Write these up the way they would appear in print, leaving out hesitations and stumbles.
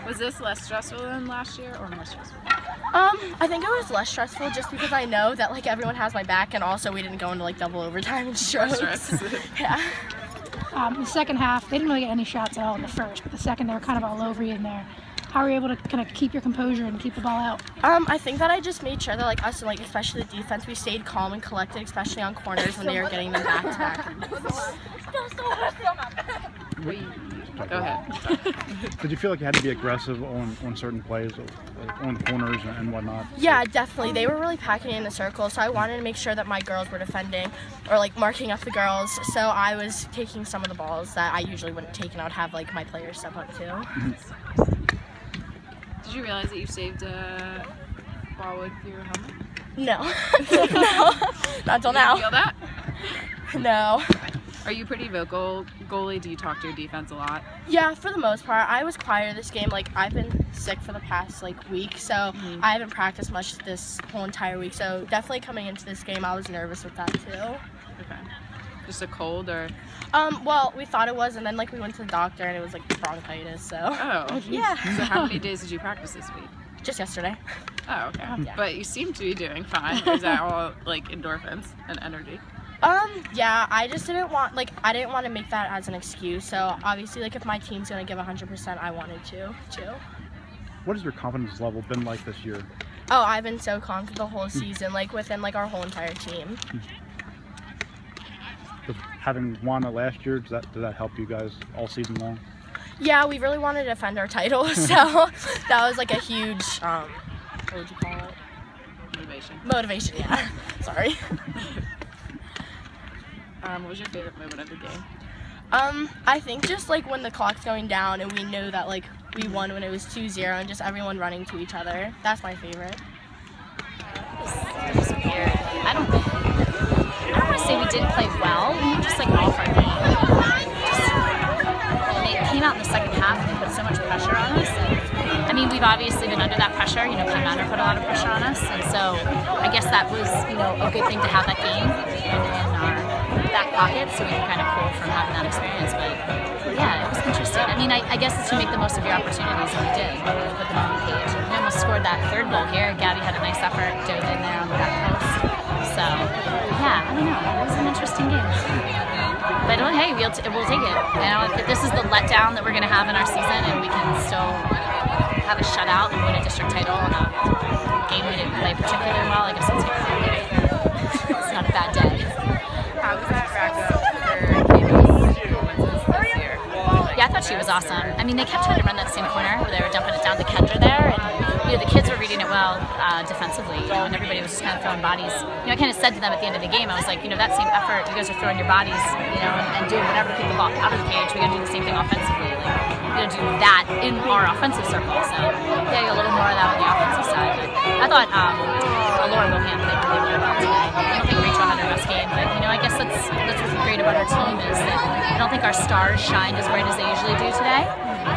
Was this less stressful than last year or more stressful? I think it was less stressful just because I know that like everyone has my back, and also we didn't go into like double overtime and strokes. Yeah. The second half, they didn't really get any shots at all in the first, but the second they were kind of all over you in there. How were you able to kind of keep your composure and keep the ball out? I think that I just made sure that like us, like especially the defense, we stayed calm and collected, especially on corners when they were getting them back to back. Go ahead. Did you feel like you had to be aggressive on certain plays, like on the corners and whatnot? Yeah, definitely. They were really packing in the circle, so I wanted to make sure that my girls were defending or like marking up the girls. So I was taking some of the balls that I usually wouldn't take, and I would have like my players step up too. Did you realize that you saved a ball with your helmet? No. No. Not until now. Did you feel that? No. Are you pretty vocal goalie? Do you talk to your defense a lot? Yeah, for the most part. I was quieter this game. Like, I've been sick for the past like week, so I haven't practiced much this whole entire week. So definitely coming into this game, I was nervous with that too. Okay. Just a cold or? Well, we thought it was, and then like we went to the doctor, and it was like bronchitis. So. Oh. Yeah. So how many days did you practice this week? Just yesterday. Oh, okay. Yeah. But you seem to be doing fine. Is that all like endorphins and energy? Yeah, I just didn't want, like, I didn't want to make that as an excuse. So obviously, like, if my team's going to give 100%, I wanted to, too. What has your confidence level been like this year? Oh, I've been so confident the whole season, like, within, like, our whole entire team. Having won it last year, did that help you guys all season long? Yeah, we really wanted to defend our title, so that was, like, a huge, what would you call it? Motivation. Motivation, yeah. Sorry. What was your favorite moment of the game? I think just like when the clock's going down and we know that like we won when it was 2-0 and just everyone running to each other. That's my favorite. It was weird. I don't want to say we didn't play well. We were just like off our game. They came out in the second half and they put so much pressure on us. I mean, we've obviously been under that pressure. You know, Commander put a lot of pressure on us, and so I guess that was, you know, a good thing to have that game in our back pocket, so we can kind of pull from having that experience. But yeah, it was interesting. I mean, I guess it's to make the most of your opportunities, and we did. We put them on the page. We almost scored that third goal here. Gabby had a nice effort, dove in there on the back post. So yeah, I don't know. It was an interesting game. But hey, we'll take it. You know, this is the letdown that we're going to have in our season, and we can still have a shutout and win a district title on a game we didn't play particularly well. I guess we'll take it. It's not a bad day. How does that rack up for Katie's performances this year? Yeah, I thought she was awesome. I mean, they kept trying to run that same corner where they were dumping it down to Kendra there, and you know, the kids were reading it well defensively, you know, and everybody was just kind of throwing bodies. You know, I kind of said to them at the end of the game, I was like, you know, that same effort, you guys are throwing your bodies, you know, and doing whatever to keep the ball out of the cage. We got to do the same thing offensively. Like, we got to do that in our offensive circle. So yeah, a little more of that on the offensive side. But I thought Laura Mohan played really well today. I don't think Rachel had her best game, but you know, I guess that's what's great about our team is that I don't think our stars shined as bright as they usually do today,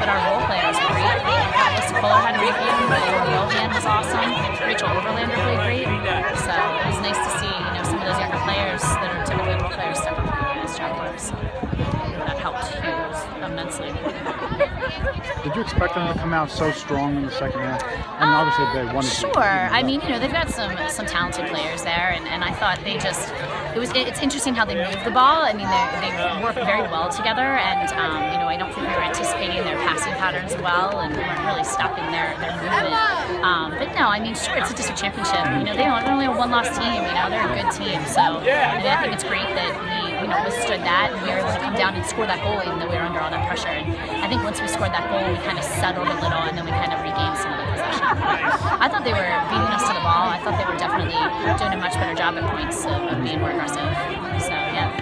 but our role players were great. Alyssa Kohler had a great game, Laura Mohan was awesome, Rachel Overlander played great, so it was nice to see, you know, some of those younger players that are typically role players step up as jugglers. That helped immensely. Did you expect them to come out so strong in the second half? I mean, obviously they won. Sure. I mean, you know, they've got some talented players there, and I thought they just it's interesting how they move the ball. I mean, they work very well together, and you know, I don't think we were anticipating their passing patterns well, and we weren't really stopping their movement. But no, I mean, sure, it's a district championship. You know, they're only a one-loss team. You know, they're a good team. So I mean, I think it's great that we withstood that, and we were able to come down and score that goal, even though we were under all that pressure. And I think once we scored that goal, we kind of settled a little, and then we kind of regained some of the possession. I thought they were beating us to the ball. I thought they were definitely doing a much better job at points of being more aggressive. So yeah.